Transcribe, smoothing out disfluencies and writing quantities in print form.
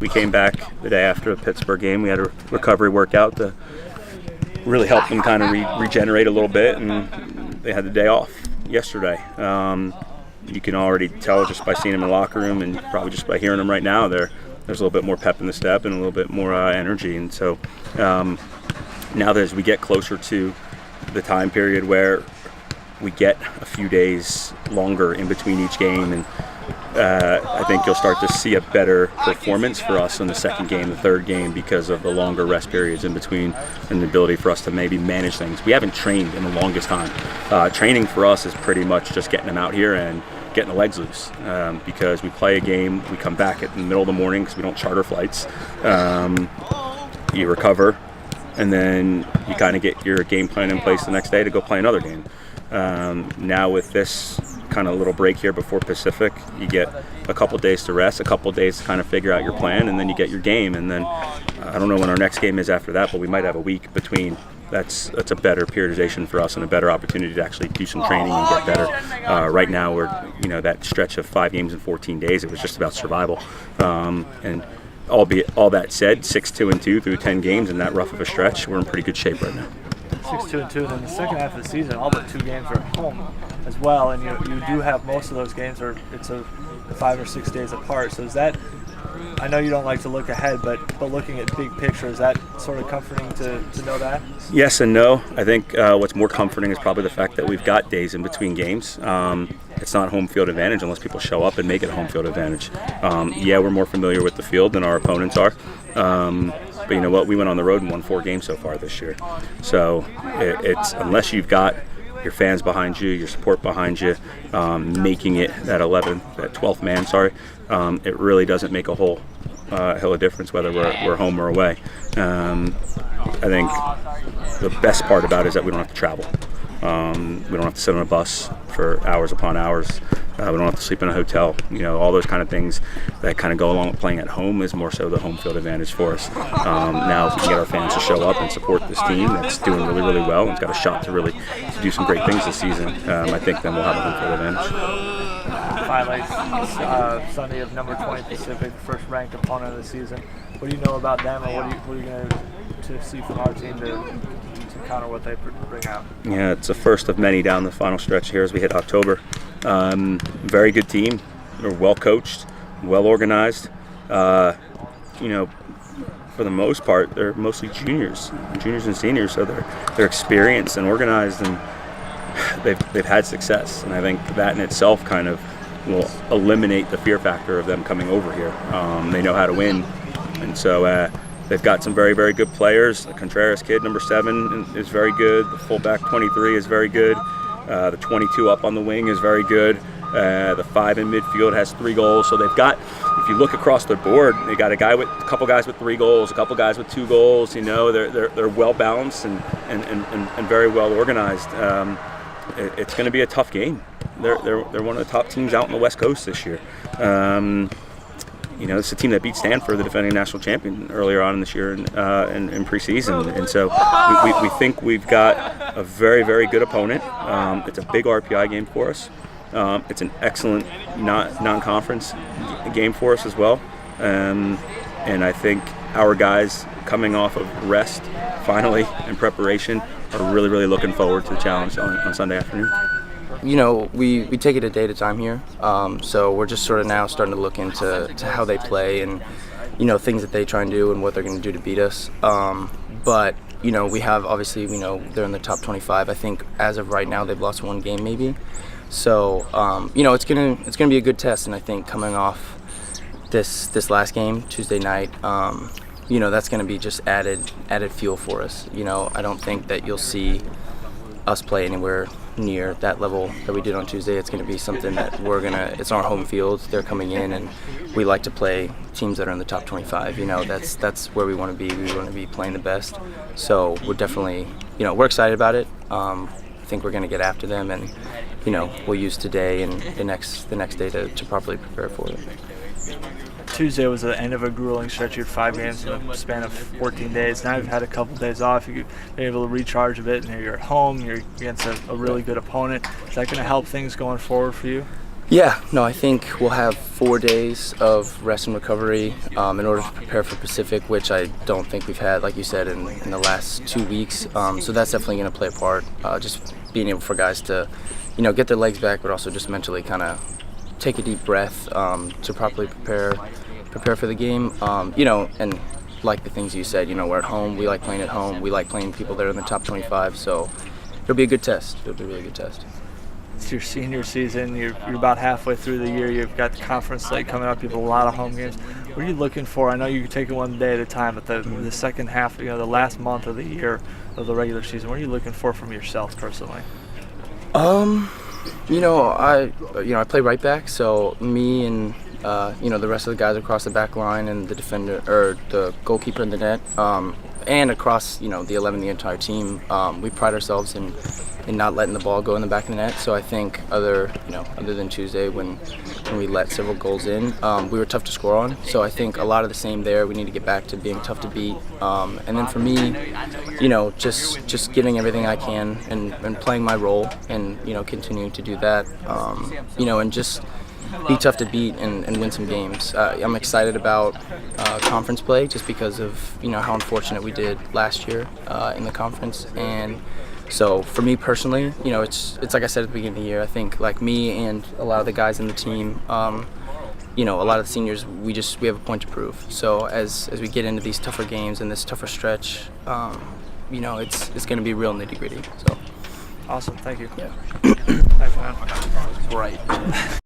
We came back the day after the Pittsburgh game. We had a recovery workout to really help them kind of regenerate a little bit, and they had the day off yesterday. You can already tell just by seeing them in the locker room, and probably just by hearing them right now, there's a little bit more pep in the step and a little bit more energy. And so now that as we get closer to the time period where we get a few days longer in between each game, and I think you'll start to see a better performance for us in the second game, the third game, because of the longer rest periods in between and the ability for us to maybe manage things. We haven't trained in the longest time. Training for us is pretty much just getting them out here and getting the legs loose, because we play a game, we come back in the middle of the morning because we don't charter flights. You recover, and then you kind of get your game plan in place the next day to go play another game. Now with this kind of little break here before Pacific, you get a couple days to rest, a couple days to kind of figure out your plan, and then you get your game. And then I don't know when our next game is after that, but we might have a week between. That's a better periodization for us and a better opportunity to actually do some training and get better. Right now, we're that stretch of 5 games in 14 days. It was just about survival. And albeit all that said, 6-2-2 through 10 games in that rough of a stretch, we're in pretty good shape right now. 6-2-2, and then the second half of the season, all but 2 games are at home as well, and you do have most of those games, or it's 5 or 6 days apart. So is that, I know you don't like to look ahead, but looking at big picture, is that sort of comforting to know that? Yes and no. I think what's more comforting is probably the fact that we've got days in between games. It's not home field advantage unless people show up and make it a home field advantage. Yeah, we're more familiar with the field than our opponents are. But you know what? We went on the road and won 4 games so far this year. So it's unless you've got your fans behind you, your support behind you, making it that 12th man, it really doesn't make a whole hill of difference whether we're home or away. I think the best part about it is that we don't have to travel. We don't have to sit on a bus for hours upon hours. We don't have to sleep in a hotel. All those kind of things that kind of go along with playing at home is more so the home field advantage for us. Now, if we can get our fans to show up and support this team that's doing really, really well and it's got a shot to do some great things this season, I think then we'll have a home field advantage. Finally, Sunday of number 20 Pacific, first ranked opponent of the season. What do you know about them, or what are you going to see from our team to counter what they bring out? Yeah, it's a first of many down the final stretch here as we hit October. Very good team. They're well coached, well organized. For the most part, they're mostly juniors and seniors, so they're experienced and organized, and they've had success. And I think that in itself kind of will eliminate the fear factor of them coming over here. They know how to win, and so they've got some very, very good players. The Contreras kid, number 7, is very good. The fullback, 23, is very good. The 22 up on the wing is very good. The 5 in midfield has 3 goals. So they've got, if you look across the board, they got a couple guys with 3 goals, a couple guys with 2 goals. They're well balanced and very well organized. It's going to be a tough game. They're one of the top teams out on the West Coast this year. It's a team that beat Stanford, the defending national champion, earlier on in this year in preseason. And so we think we've got a very, very good opponent. It's a big RPI game for us. It's an excellent non-conference game for us as well. And I think our guys coming off of rest, finally, in preparation, are really, really looking forward to the challenge on Sunday afternoon. We take it a day at a time here. So we're just sort of now starting to look into how they play and, things that they try and do and what they're going to do to beat us. But, we have, obviously, they're in the top 25. I think as of right now, they've lost 1 game maybe. So, it's gonna be a good test. And I think coming off this last game, Tuesday night, that's going to be just added fuel for us. I don't think that you'll see us play anywhere near that level that we did on Tuesday. It's going to be something that it's our home field. They're coming in, and we like to play teams that are in the top 25. That's where we want to be. We want to be playing the best. So we're definitely, we're excited about it. I think we're going to get after them, and we'll use today and the next day to properly prepare for it. Tuesday was the end of a grueling stretch. You had 5 games in a span of 14 days. Now you've had a couple days off. You've been able to recharge a bit, and you're at home. You're against a really good opponent. Is that going to help things going forward for you? Yeah, no, I think we'll have 4 days of rest and recovery in order to prepare for Pacific, which I don't think we've had, like you said, in the last 2 weeks. So that's definitely going to play a part. Just being able for guys to, get their legs back, but also just mentally kind of take a deep breath to properly prepare for the game. And like the things you said, we're at home. We like playing at home. We like playing people that are in the top 25. So it'll be a good test. It'll be a really good test. It's your senior season. You're about halfway through the year. You've got the conference slate coming up. You have a lot of home games. What are you looking for? I know you take it one day at a time, but the second half, the last month of the year of the regular season, what are you looking for from yourself personally? I play right back, so me and the rest of the guys across the back line and the defender or the goalkeeper in the net, and across the 11, the entire team, we pride ourselves in not letting the ball go in the back of the net. So I think other than Tuesday when we let several goals in, we were tough to score on. So I think a lot of the same there. We need to get back to being tough to beat. And then for me, just giving everything I can and playing my role and continuing to do that. And just be tough to beat and win some games. I'm excited about conference play just because of how unfortunate we did last year in the conference. And so for me personally, it's like I said at the beginning of the year. I think like me and a lot of the guys in the team, a lot of the seniors, we have a point to prove. So as we get into these tougher games and this tougher stretch, it's going to be real nitty gritty. So awesome, thank you. Yeah. Thanks, man. Right.